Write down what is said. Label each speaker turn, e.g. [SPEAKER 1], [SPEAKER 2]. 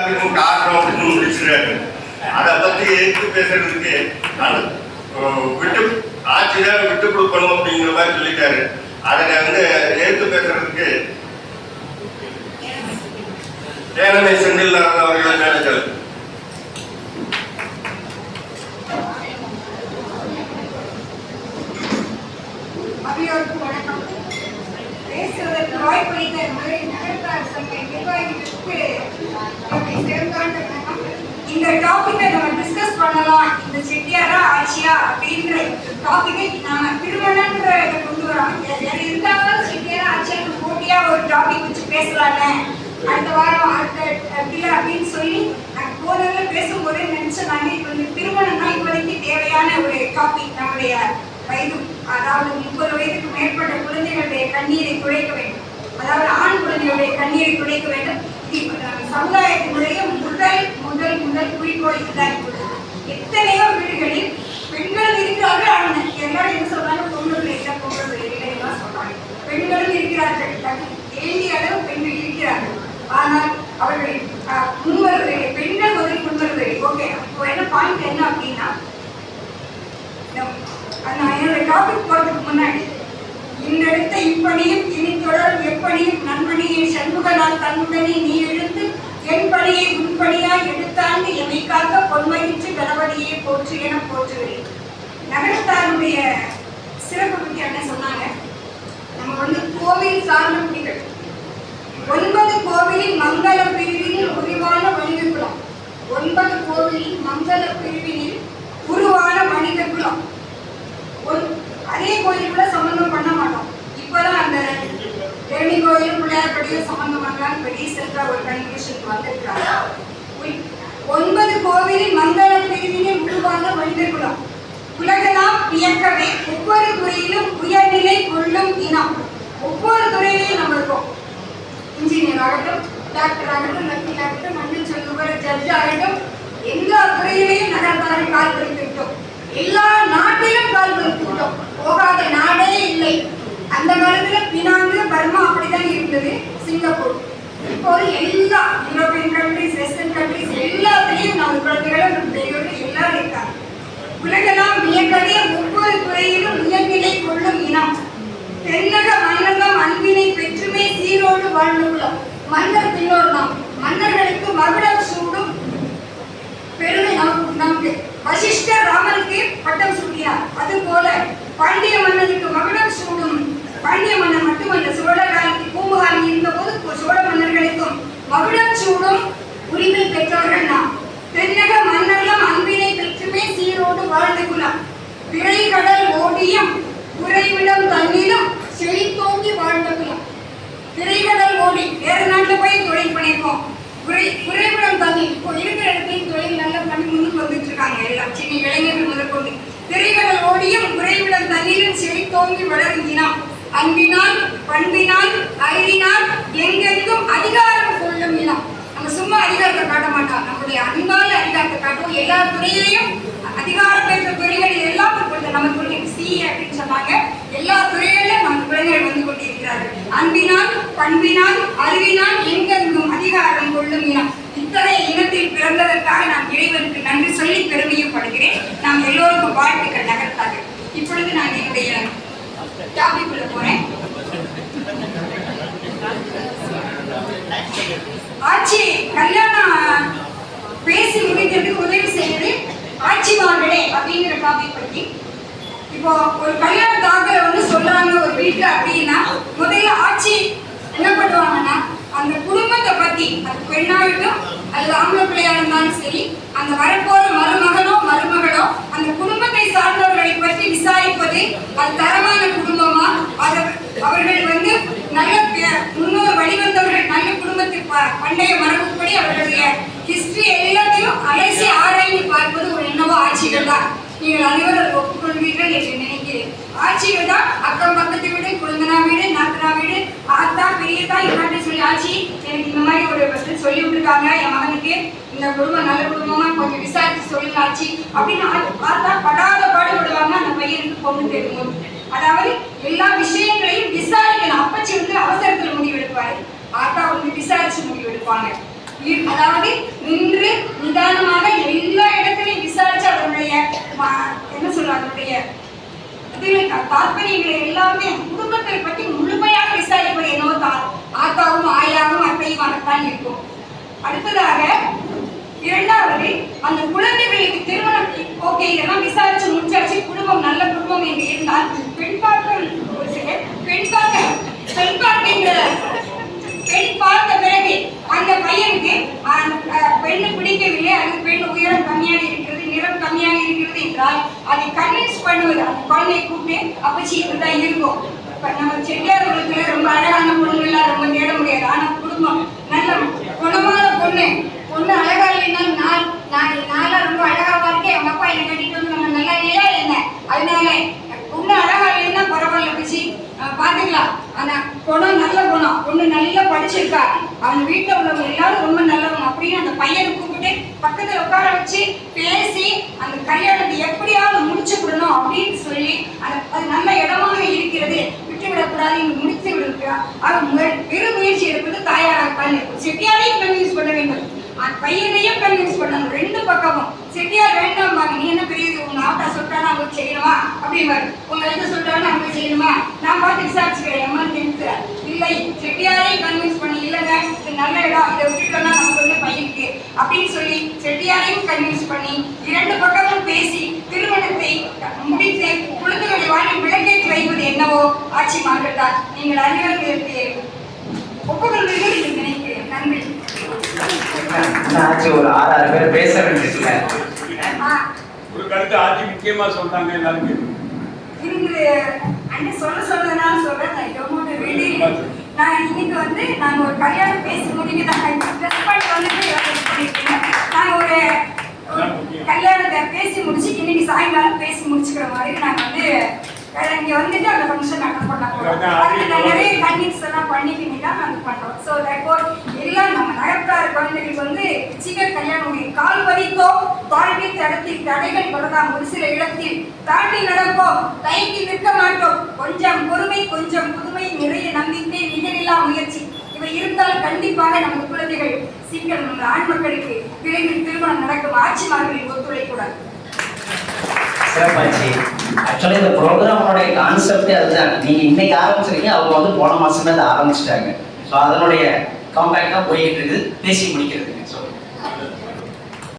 [SPEAKER 1] எல்லாத்துக்கும் காரணம் அப்படின்னு முடிச்சுறாரு. அதை பத்தி எடுத்து பேசுறதுக்கு விட்டு ஆட்சியை விட்டு கொடுக்கணும் அப்படிங்கிற மாதிரி சொல்லிட்டாரு. அதை எடுத்து பேசுறதுக்கு ஏழமை செந்தில் அவர்கள் மேனேஜர்.
[SPEAKER 2] வணக்கம். பேசுவதற்கு வாய்ப்பளித்த நகர்த்தார் சங்க நிர்வாகிகளுக்கு இந்த டாபிக்கை நம்ம டிஸ்கஸ் பண்ணலாம். இந்த செட்டியாரா ஆட்சியா அப்படின்ற டாபிக்கை நாம திருமணன்ற கொண்டு வரோம். இருந்தாலும் செட்டியாரா ஆட்சியாருக்கு போட்டியா ஒரு டாபிக் வச்சு பேசலான்னு அடுத்த வாரம் அப்படின்னு சொல்லி போனதுல பேசும்போது நினைச்சேன். நாங்கள் இப்போ இந்த திருமணம் தான் இப்போதைக்கு தேவையான ஒரு டாபிக். நம்முடைய வயது, அதாவது 30 வயதுக்கு மேற்பட்ட குழந்தைகளுடைய கண்ணீரை துடைக்க வேண்டும். அதாவது ஆண் குழந்தைகளுடைய கண்ணீரை துடைக்க வேண்டும். சமுதாயத்தினுடைய முதல் குறிக்கோள் இதுதான். எத்தனையோ வீடுகளில் பெண்களும் இருக்கிறார்கள். ஆனால் எல்லாரும் என்ன சொல்றாங்க, பொங்கல் இல்லைன்னா சொல்றாங்க. பெண்களும் இருக்கிறார்கள், வேண்டிய அளவு பெண்கள் இருக்கிறார்கள். ஆனால் அவர்கள் முன்வருவதில்லை. பெண்கள் முதல் முன்வருவதில்லை. ஓகே, இப்போ என்ன பாயிண்ட் என்ன அப்படின்னா, என்னோட டாபிக் போறதுக்கு முன்னாடி இந்த இடத்த இப்படியும் இனி தொடர் எப்படியும் நண்பனியை சண்முகனால் தன்னுடனே நீ எழுந்து என் பணியை உன்படியாய் எடுத்தாண்டு எமை காக்க பொன்மகிழ்ச்சி கணவதியை போற்று என போற்றுகிறேன். நகரத்தாருடைய சிறப்பு பற்றி என்ன சொன்னாங்க, நம்ம கோவில் சார்ந்த குடிகள் 9 கோவிலின் மங்கள பிரிவினில் உருவான வணிக குலம். 9 கோவிலின் மங்கள பிரிவினில் உருவான வணிக குலம். அதே கோயிலுக்குள்ள சம்பந்தம் பண்ண மாட்டோம். இப்பதான் அந்த தேனி கோயில் பிள்ளையார்படியும் சம்பந்தம் பண்ணலாம். இப்போ ரீசெண்டா ஒரு கன்க்ளூஷனுக்கு வந்திருக்காங்க. 9 கோவிலின் மங்கள பிரிவினில் உருவான வணிக குலம். உலகெல்லாம் வியக்கவே ஒவ்வொரு துறையிலும் உயர்நிலை கொள்ளும் இனம். ஒவ்வொரு துறையிலையும் நம்ம இருக்கோம். இன்ஜினியர் ஆகட்டும், டாக்டர் ஆகட்டும், வக்கீல் ஆகட்டும், மன்னன் சொல்லுவர் ஜட்ஜ் ஆகட்டும், எல்லா துறையிலையும் நகர்த்தாரை கால் பதித்துவிட்டோம். எல்லா நாட்டிலும் கால் பதித்துவிட்டோம். போகாத நாடே இல்லை. அந்த காலத்துல பினாங்கு, பர்மா அப்படிதான் இருந்தது, சிங்கப்பூர். இப்போது எல்லா யூரோப்பியன் கண்ட்ரிஸ், வெஸ்டர்ன் கண்ட்ரிஸ் எல்லாத்திலையும் நம்ம குழந்தைகளும் நம்ம பெரியவர்கள் எல்லாரும் இருக்காங்க. உலகெல்லாம் வியக்கவே ஒவ்வொரு துறையிலும் உயர்நிலை கொள்ளும் இனம். தென்னக மன்னகம் அன்பினை பெற்றுமே சீரோடு வாழ்ந்துள்ளோம். மன்னர் பின்னோர் நாம். மன்னர்களுக்கு மகுடம் சூடும் பெருமை நமக்கு. வசிஷ்டர் ராமனுக்கு பட்டம் சூட்டினார். அதுபோல பாண்டிய மன்னனுக்கு மகுடம் சூடும். பாண்டிய மன்னர் மட்டுமல்ல, சோழ காலத்தில் பூம்புகாரி இருந்த போது சோழ மன்னர்களுக்கும் மகுடம் சூடும் உரிமை பெற்றவர்கள் நாம். தென்னக மன்னர்களும் அன்பினை பெற்றுமே சீரோடு வாழ்ந்து குலம். திரைக்கடல் ஓடியும் குறைவிடம் தண்ணிலும் செழித்தோங்கி வாழ்ந்த குலம். திரைக்கடல் ஓடி வேற நாட்டில் போய் தொழில் பண்ணியிருக்கோம். குறைவிடம் தண்ணி இப்போ இருக்கிற இடத்துலையும் தொழில் நல்லா பண்ணி முன்னுக்கு வந்துட்டு இருக்காங்க. எல்லாம் சின்ன இளைஞர்கள் முதற்கொண்டு திரைக்கடல் ஓடியும் குறைவிடம் தண்ணீரும் செழித்தோங்கி வளரும் இனம். அன்பினால் பண்பினால் அறிவினால் எங்கெங்கும் அதிகாரம் கொள்ளும் இனம். நம்ம சும்மா அதிகாரத்தை காட்ட மாட்டோம், நம்முடைய அன்பால அதிகாரத்தை காட்டும். எல்லா துறையிலையும் அதிகாரம் பெற்ற துறைகள் எல்லாம் நமக்கு சி அப்படின்னு சொன்னாங்க. எல்லா துறைகளிலும் நம்ம குழந்தைகள் வந்து கொண்டிருக்கிறார்கள். அன்பினால் பண்பினால் அறிவினால் எங்கெங்கும் அதிகாரம் கொள்ளும் இனம். இத்தகைய இனத்தில் பிறந்ததற்காக நான் இறைவனுக்கு நன்றி சொல்லி பெருமையும் படுகிறேன். நாம் எல்லோருக்கும் வாழ்த்துக்கள் நகர்த்தார்கள். இப்பொழுது நான் என்னுடைய டாபிக் உள்ள போறேன். ஆட்சி கல்யாணம் பேசி முடிக்கிறதுக்கு உதவி செய்யறது ஆட்சி மார்களே அப்படிங்கிற டாபிக் பற்றி. இப்போ ஒரு கல்யாண தாக்கல சொல்றாங்க ஒரு வீட்டுல அப்படின்னா, முதல்ல ஆட்சி என்ன பண்ணுவாங்கன்னா, அந்த குடும்பத்தை பத்தி, அது பெண்ணாகட்டும் அல்லது ஆம்பளை பிள்ளையா இருந்தாலும் சரி, அந்த வரப்போற மருமகளோ அந்த குடும்பத்தை சார்ந்தவர்களை பற்றி விசாரிப்பது. அது தரமான குடும்பமா, அவர்கள் நல்ல முன்னோர் வழிவந்தவர்கள், நல்ல குடும்பத்தில் பண்டைய மரபுப்படி அவர்களுடைய ஹிஸ்டரி எல்லாத்தையும் அலசி ஆராய்ந்து பார்ப்பது ஒரு என்னவோ ஆட்சிகள் தான். நீங்கள் அனைவரும் ஒப்புக்கொள்வீர்கள் என்று நினைக்கிறேன். ஆட்சிகள் தான் அக்கம் பக்கத்து வீடு, குழந்தனா வீடு, நாத்தனா வீடு, ஆத்தா பெரியதா இவர்கிட்ட சொல்லி ஆட்சி எனக்கு இந்த மாதிரி ஒரு பஸ்ட் சொல்லி விட்டுருக்காங்க, என் மகனுக்கு இந்த குடும்பம் நல்ல குடும்பமா கொஞ்சம் விசாரிச்சு சொல்லுங்க ஆட்சி அப்படின்னு ஆத்தா படாத பாடுபடுவாங்க. அந்த பையனுக்கு பொண்ணு தெரியும். அதாவது எல்லா விஷயங்களையும் விசாரிக்கணும். அப்பச்சி அவசரத்தில் முடிவெடுப்பாரு, ஆத்தா விசாரிச்சு முடிவெடுப்பாங்க. அதாவது நின்று நிதானமாக எல்லா இடத்துலையும் விசாரிச்சு அதனுடைய என்ன சொல்ற அதனுடைய தாற்பயங்களை எல்லாமே குடும்பத்தை பற்றி முழுமையாக விசாரிப்பது என்னவோ ஆத்தாவும் ஆயாவும் அத்தையுமாகத்தான் இருக்கும். அடுத்ததாக இரண்டாவது, அந்த குழந்தைகளுக்கு திருமணம் ஓகே இதெல்லாம் விசாரிச்சு முடிச்சாச்சு, குடும்பம் நல்ல குடும்பம் என்று இருந்தால் பெண் பார்த்த பிறகு அந்த பையனுக்கு பெண்ணு பிடிக்கவில்லை, அது பெண் உயரம் கம்மியாக இருக்கிறது, நிறம் கம்மியாக இருக்கிறது என்றால் அதை கன்வின்ஸ் பண்ணுவது, அந்த குழந்தையை கூப்பிட்டு அப்பச்சி இப்படிதான் இருக்கும். இப்ப நம்ம செட்டியார்களுக்கு ரொம்ப அழகான பொண்ணுகள்லாம் ரொம்ப தேட முடியாது. ஆனா குடும்பம் நல்ல குணமான பொண்ணு அழகா இல்லைன்னா நாளா ரொம்ப அழகாவா இருக்கேன், அவங்க அப்பா என்னை கட்டிட்டு வந்து நம்ம நல்லா இல்லையா என்ன, அதனால பொண்ணு அழகா இல்லைன்னா பரவாயில்ல பிடிச்சி பாத்துக்கலாம். ஆனா குணம் நல்ல குணம், பொண்ணு நல்லா படிச்சிருக்கா, அவங்க வீட்டுல உள்ளவங்க எல்லாரும் ரொம்ப நல்லவங்க அப்படின்னு அந்த பையனை கூப்பிட்டு பக்கத்துல உட்கார வச்சு பேசி அந்த கல்யாணத்தை எப்படியாவது முடிச்சு விடணும் அப்படின்னு சொல்லி அது நல்ல இடமாக இருக்கிறது, விட்டுவிடக்கூடாது, முடித்து விடுறா. பெரு முயற்சி எடுப்பது தாயாராகத்தான் இருக்கும். செட்டியாரையும் கன்வின்ஸ் பண்ண வேண்டும், பையனையும் கன்வின்ஸ் பண்ணணும், ரெண்டு பக்கமும். செட்டியார் வேண்டாம், நீ என்ன பெரியது, உங்க ஆட்டா சொல்லிட்டானா அவங்களுக்கு செய்யணுமா அப்படிம்பாரு, உங்க எந்த சொல்லிட்டாலும் அவங்களுக்கு செய்யணுமா, நான் பார்த்து விசாரிச்சுக்கிறேன் இல்லை, செட்டியாரையும் கன்வின்ஸ் பண்ணி இல்லைங்க இது நல்ல இடம், இதை விட்டுட்டோம்னா நமக்கு வந்து பையனுக்கு அப்படின்னு சொல்லி செட்டியாரையும் கன்வின்ஸ் பண்ணி இரண்டு பக்கமும் பேசி திருமணத்தை முடித்து குழந்தைகளை வாங்கி விளக்கேற்றி வைப்பது என்னவோ ஆட்சிமார்கள் தான். நீங்கள் அறிவர்களுக்கு ஒப்புக்கொள்வீர்கள் என்று நினைக்கிறேன். நன்றி.
[SPEAKER 3] ஒரு 6 பேர் பேச வேண்டியதுல
[SPEAKER 4] ஒரு கருத்து ஆட்சி முக்கியமா சொல்றாங்க எல்லாரும்
[SPEAKER 2] இருந்து அண்ணன் சொல்றதுனால சொல்றேன். நான் இன்னைக்கு வந்து நாங்க ஒரு கல்யாணம் பேசி முடிக்கதான் நாங்க ஒரு கல்யாணத்தை பேசி முடிச்சு இன்னைக்கு சாயங்காலம் பேசி முடிச்சுக்கிற மாதிரி நாங்க வந்து இங்க வந்துட்டு அந்த ஃபங்க்ஷன் அட்டன் பண்ண போறோம். அதுக்கு நிறைய கன்வின்ஸ் எல்லாம் பண்ணிக்கிட்டு தான் நாங்க பண்றோம். ஸோ தட்போர் எல்லாம் நம்ம நகர்ப்புற குழந்தைகளுக்கு வந்து சீக்கிரம் கல்யாணம் முடியும். கால் பதித்தோ வாழ்க்கை தடத்தில் தடைகள் வரலாம், ஒரு சில இடத்தில் தாண்டி நடப்போம், கைக்கு நிற்க மாட்டோம். கொஞ்சம் பொறுமை, கொஞ்சம் புதுமை, நிறைய நம்பிக்கை, நிகரில்லா முயற்சி இவை இருந்தால் கண்டிப்பாக நமது குழந்தைகள் சீக்கிரம் நம்ம ஆண் மக்களுக்கு விரைவில் திருமணம் நடக்கும். ஆட்சிமார்களின் ஒத்துழைப்புடன்
[SPEAKER 3] சிறப்பாச்சு. ஆக்சுவலி இந்த ப்ரோக்ராமோடைய கான்செப்டே அதுதான். நீங்க இன்னைக்கு ஆரம்பிச்சிருக்கீங்க, அவங்க வந்து போன மாசமே அதை ஆரம்பிச்சிட்டாங்க. ஸோ அதனுடைய காம்பேக்டா போயிட்டு இருக்குது, பேசி முடிக்கிறதுக்கு. ஸோ